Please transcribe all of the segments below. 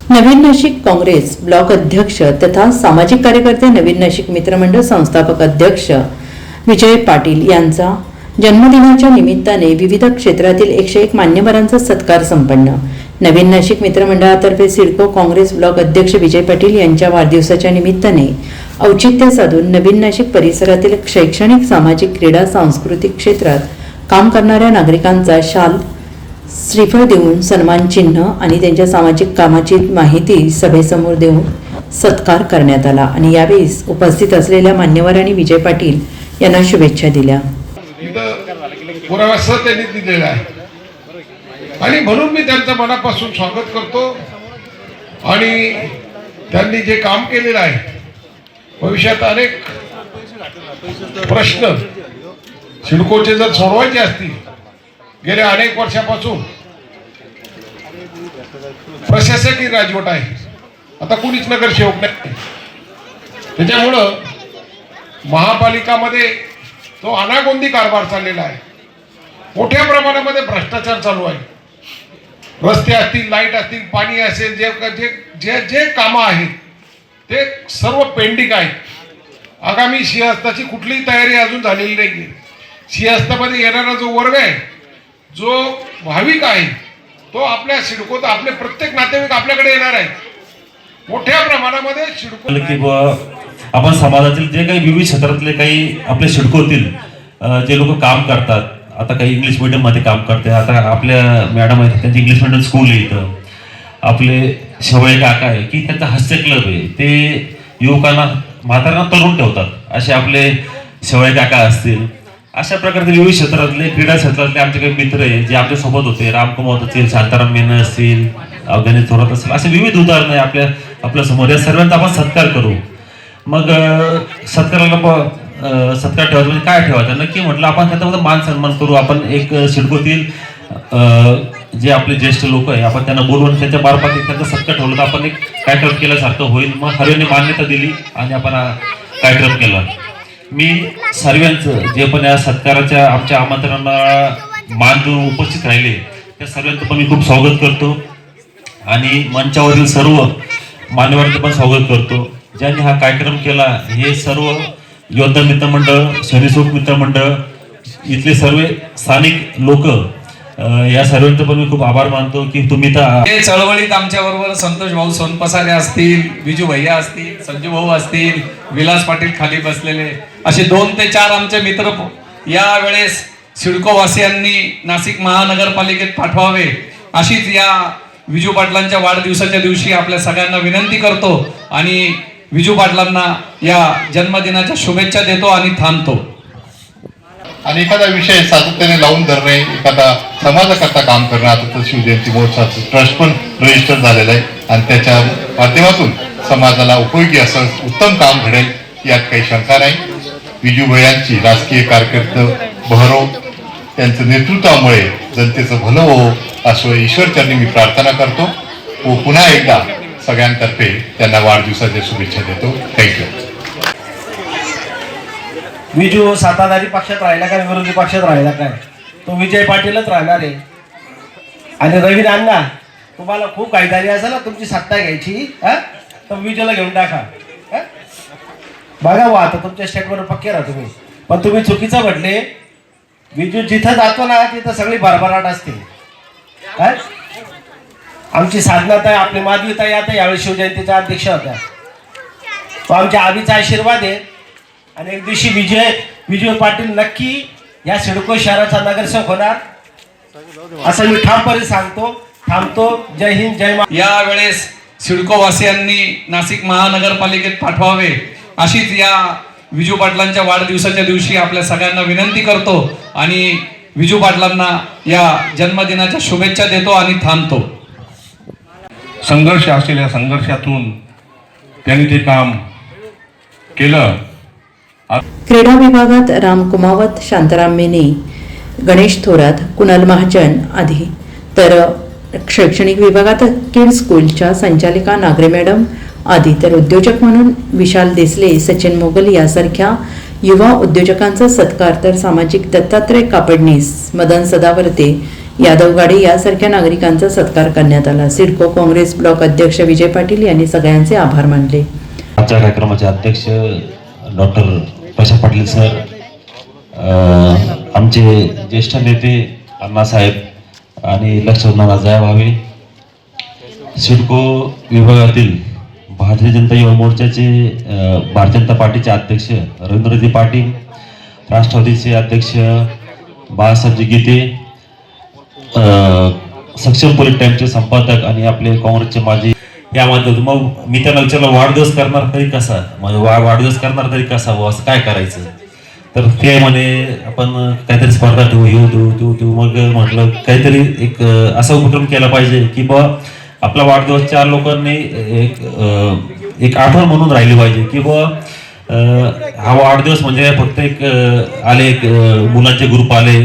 नवीन Nashik Congress block अध्यक्ष तथा सामाजिक कार्यकर्ते नवीन नाशिक मित्रमंडळ संस्थापक अध्यक्ष विजय पाटील यांचा जन्मदिनाच्या निमित्ताने विविध क्षेत्रातील 101 मान्यवरांचा सत्कार संपन्न। नवीन नाशिक मित्रमंडळातर्फे सिडको काँग्रेस ब्लॉक अध्यक्ष विजय पाटील यांच्या वाढदिवसाच्या निमित्ताने औचित्य साधून नवीन नाशिक परिसरातील शैक्षणिक, सामाजिक, क्रीडा, सांस्कृतिक क्षेत्रात काम करणाऱ्या नागरिकांचा शाल, श्रीफळ देऊन सन्मान चिन्ह आणि त्यांच्या सामाजिक कामाची माहिती सभेसमोर देऊन सत्कार करण्यात आला आणि यावेळी उपस्थित असलेल्या मान्यवरांनी विजय पाटील यांना शुभेच्छा दिल्या। पुरावा त्यांनी दिलेला आहे आणि म्हणून मी त्यांचं मनापासून स्वागत करतो आणि त्यांनी जे काम केलेलं आहे, भविष्यात अनेक प्रश्न सिडकोचे जर सोडवायचे असतील, गेल्या अनेक वर्षापासून प्रशासकीय राजवट आहे, आता कुणीच नगरसेवक नाही, त्याच्यामुळं महापालिकामध्ये तो अनागोंदी कारभार चाललेला आहे। मोठ्या प्रमाणामध्ये भ्रष्टाचार चालू आहे। रस्ते असतील, लाईट असतील, पाणी असेल, जे जे जे जे कामं आहेत ते सर्व पेंडिंग आहेत। आगामी सिंहस्थाची कुठलीही तयारी अजून झालेली नाही। सिंहस्थामध्ये येणारा जो वर्ग आहे, जो भाविक आहे, तो आपल्या सिडकोत आपले प्रत्येक नातेवाईक आपल्याकडे येणार आहे। मोठ्या प्रमाणामध्ये सिडको आपण समाजातील जे काही विविध क्षेत्रातले काही आपले सिडकोतील जे लोक काम करतात, आता काही इंग्लिश मीडियम मध्ये काम करते, आता आपल्या मॅडम आहेत त्यांची इंग्लिश मीडियम स्कूल आहे इथं, आपले शेवळे काका आहे की त्यांचा हास्य क्लब आहे, ते युवकांना म्हाताऱ्यांना तरुण ठेवतात, असे आपले शेवळे काका असतील। अशा प्रकारचे विविध क्षेत्रातले, क्रीडा क्षेत्रातले आमचे काही मित्र आहे जे आपल्या सोबत होते, रामकुमार असतील, शांताराम मेनन असतील, गणेश थोरात असतील, असे विविध उदाहरण आहे आपल्या समोर। या सर्वांचा आपण सत्कार करू। मग सत्कार ठेवायचा म्हणजे काय ठेवायचं, नक्की म्हटलं आपण त्याच्यामध्ये मान सन्मान करू। आपण एक सिडकोतील जे आपले ज्येष्ठ लोक आहे, आपण त्यांना बोलवून त्यांच्या मार्फत एक त्यांचा सत्कार ठेवला तर आपण एक कार्यक्रम केल्यासारखं होईल। मग हरियाने मान्यता दिली आणि आपण कार्यक्रम केला। मी सर्वांचं जे पण या सत्काराच्या आमच्या आमंत्रणाला मान देऊन उपस्थित राहिले त्या सर्वांचं पण मी खूप स्वागत करतो आणि मंचावरील सर्व मान्यवरांचं पण स्वागत करतो ज्यांनी हा कार्यक्रम केला। हे सर्व योद्धा मित्रमंडळ, शनिसोक मित्रमंडळ, इथले सर्व स्थानिक लोक, या सर्वांचं पण मी खूप आभार मानतो की तुम्ही तर चळवळीत आमच्या बरोबर संतोष भाऊ सोनपसारे असतील, विजू भैया असतील, संजू भाऊ असतील, विलास पाटील खाली बसलेले, असे 2 ते 4 आमचे मित्र या वेळेस सिडको वासियांनी नाशिक महानगरपालिकेत पाठवावे अशीच या विजू पाटलांच्या वाढदिवसाच्या दिवशी आपल्या सगळ्यांना विनंती करतो आणि विजू पाटलांना या जन्मदिनाच्या शुभेच्छा देतो आणि थांबतो। आणि एखादा विषय सातत्याने लावून धरणे, एखादा समाजाकरता काम करणं, आता तर शिवजयंती महोत्सवाचं ट्रस्ट पण रजिस्टर झालेलं आहे आणि त्याच्या माध्यमातून समाजाला उपयोगी असं उत्तम काम घडेल यात काही शंका नाही। विजू भैयांची राजकीय कारकीर्द बहरो, त्यांचं नेतृत्वामुळे जनतेचं भलं हो असं ईश्वरचरणी मी प्रार्थना करतो व पुन्हा एकदा सगळ्यांतर्फे त्यांना वाढदिवसाच्या शुभेच्छा देतो। थँक्यू। विजू सत्ताधारी पक्षात राहिला काय विरोधी पक्षात राहिला काय, तो विजय पाटीलच राहणार आहे। आणि रवी अण्णा, तुम्हाला खूप काही झाली असेल ना तुमची सत्ता घ्यायची, तर विजूला घेऊन टाका। बघा वा, आता तुमच्या स्टेटवर पक्के राहा तुम्ही, पण तुम्ही चुकीचं म्हटले। विजू जिथं जातो ना तिथं सगळी भरभराट असते। काय आमची साधनाताई, आपली माधवीताई आता यावेळी शिवजयंतीच्या अध्यक्ष होत्या, तो आमच्या आधीचा आशीर्वाद आहे आणि एक दिवशी विजय पाटील नक्की या सिडको शहराचा नगरसेवक होणार असं मी ठामपणे सांगतो। थांबतो। जय हिंद, जय मा। या वेळेस सिडको वासियांनी नाशिक महानगरपालिकेत पाठवावे अशीच या विजू पाटलांच्या वाढदिवसाच्या दिवशी आपल्या सगळ्यांना विनंती करतो आणि विजू पाटलांना या जन्मदिनाच्या शुभेच्छा देतो आणि थांबतो। संघर्ष असलेल्या संघर्षातून त्यांनी ते काम केलं। क्रीडा विभागात राम कुमावत, शांताराम मेने, गणेश थोरात, कुणाल महाजन आदी, तर शैक्षणिक विभागात किड्स स्कूलच्या संचालिका नागरे मॅडम आदी, तर उद्योजक म्हणून विशाल देसले, सचिन मोगल यासारख्या युवा उद्योजकांचा सत्कार, तर सामाजिक दत्तात्रय कापडणीस, मदन सदावर्ते यादव गाडे यासारख्या नागरिकांचा सत्कार करण्यात आला. सिडको काँग्रेस ब्लॉक अध्यक्ष विजय पाटील यांनी सगळ्यांचे आभार मानले. आजच्या कार्यक्रमाचे अध्यक्ष डॉक्टर प्रशांत पाटील सर, आमचे ज्येष्ठ नेते अण्णासाहेब आणि लक्ष्मण जयाभावे, सिडको विभागातील भारतीय जनता युवा मोर्चाचे भारतीय जनता पार्टीचे अध्यक्ष रवींद्रजी पाटील, राष्ट्रवादीचे अध्यक्ष बाळासाहेबजी गीते, सक्षम पोलीस टाइमचे संपादक आणि आपले काँग्रेसचे माजी यामध्ये. मग मी त्यांना विचारलं वाढदिवस करणार तरी कसा, म्हणजे वाढदिवस करणार तरी कसा, असं काय करायचं. तर ते म्हणे आपण काहीतरी स्पर्धा ठेवू, ठेवू. मग म्हटलं काहीतरी एक असा उपक्रम केला पाहिजे की बा आपला वाढदिवस 4 लोकांनी एक आठवण म्हणून राहिली पाहिजे की बा हा वाढदिवस म्हणजे फक्त एक मुलांचे ग्रुप आले,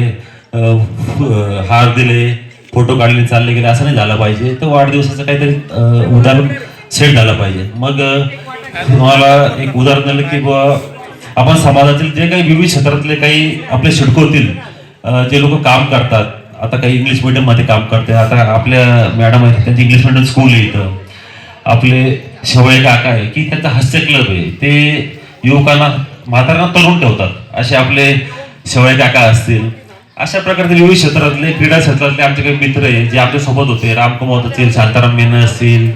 हार दिले, फोटो काढले, चालले गेले, असं नाही झालं पाहिजे. तर वाढदिवसाचं काहीतरी उदाहरण सेट झालं पाहिजे. मग तुम्हाला एक उदाहरण दिलं की बा आपण समाजातील जे काही विविध क्षेत्रातले काही आपल्या सिडकोतील जे लोक काम करतात, आता काही इंग्लिश मिडियममध्ये काम करते, आता आपल्या मॅडम आहेत त्यांचे इंग्लिश मिडियम स्कूल आहे इथं, आपले शेवळे काका आहे की त्यांचा हास्य क्लब आहे, ते युवकांना म्हाताऱ्यांना तरुण ठेवतात, असे आपले शेवळे काका असतील. अशा प्रकारचे विविध क्षेत्रातले क्रीडा क्षेत्रातले आमचे काही मित्र आहे जे आपल्या सोबत होते, रामकुमार असतील, शांताराम मेनन असतील,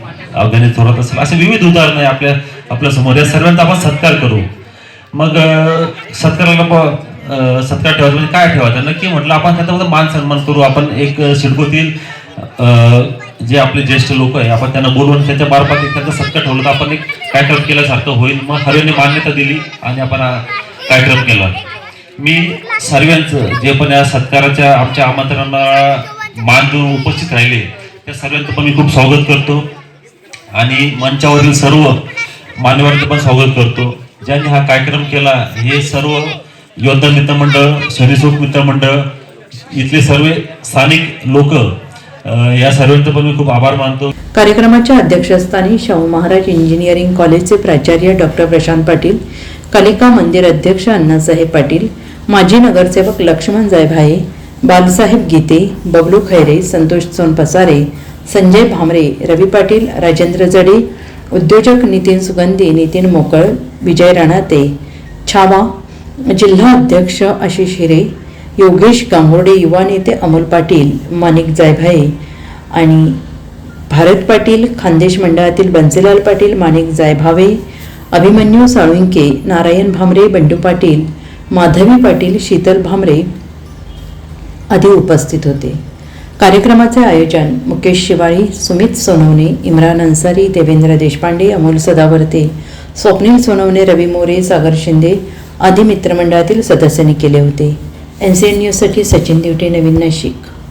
गणेश थोरात असतील, असे विविध उदाहरणं आहे आपल्या समोर. या सर्वांचा आपण सत्कार करू. मग सत्कार ठेवायचं म्हणजे काय ठेवायचं, नक्की म्हटलं आपण त्याच्यामध्ये मान सन्मान करू. आपण एक सिडकोतील जे आपले ज्येष्ठ लोक आहे आपण त्यांना बोलवून त्यांच्या मार्फत एक त्यांचा सत्कार ठेवला तर आपण एक कार्यक्रम केल्यासारखं होईल. मग हरेने मान्यता दिली आणि आपण हा कार्यक्रम केला. मी सर्वांचं जे पण या सत्काराच्या आमच्या आमंत्रणाला मान देऊन उपस्थित राहिले त्या सर्वांचं पण मी खूप स्वागत करतो आणि मंचावरील सर्व मान्यवरांचं पण स्वागत करतो. ज्यांनी हा कार्यक्रम केला हे सर्व योद्धा मित्रमंडळ, शरीरसुख मित्रमंडळ, इथले सर्व स्थानिक लोक, या सर्वांचं पण मी खूप आभार मानतो. कार्यक्रमाच्या अध्यक्षस्थानी शाहू महाराज इंजिनिअरिंग कॉलेजचे प्राचार्य डॉक्टर प्रशांत पाटील, कालिका मंदिर अध्यक्ष अण्णासाहेब पाटील, माजी नगरसेवक लक्ष्मण जयभाये, बालसाहेब गीते, बबलू खैरे, संतोष सोनपसारे, संजय भामरे, रवी पाटील, राजेंद्र जडे, उद्योजक नितीन सुगंधी, नितीन मोकळ, विजय राणाते, छावा, जिल्हा अध्यक्ष आशिष हिरे, योगेश गांगुर्डे, युवा नेते अमोल पाटील, माणिक जयभाये आणि भारत पाटील, खानदेश मंडळातील बन्सीलाल पाटील, माणिक जयभावे, अभिमन्यू साळुंके, नारायण भामरे, बंडू पाटील, माधवी पाटील, शीतल भामरे आदी उपस्थित होते. कार्यक्रमाचे आयोजन मुकेश शिवाळी, सुमित सोनवणे, इम्रान अन्सारी, देवेंद्र देशपांडे, अमोल सदावर्ते, स्वप्नील सोनवणे, रवी मोरे, सागर शिंदे आदी मित्रमंडळातील सदस्यांनी केले होते. NCN न्यूजसाठी सचिन दिवटे, नवीन नाशिक.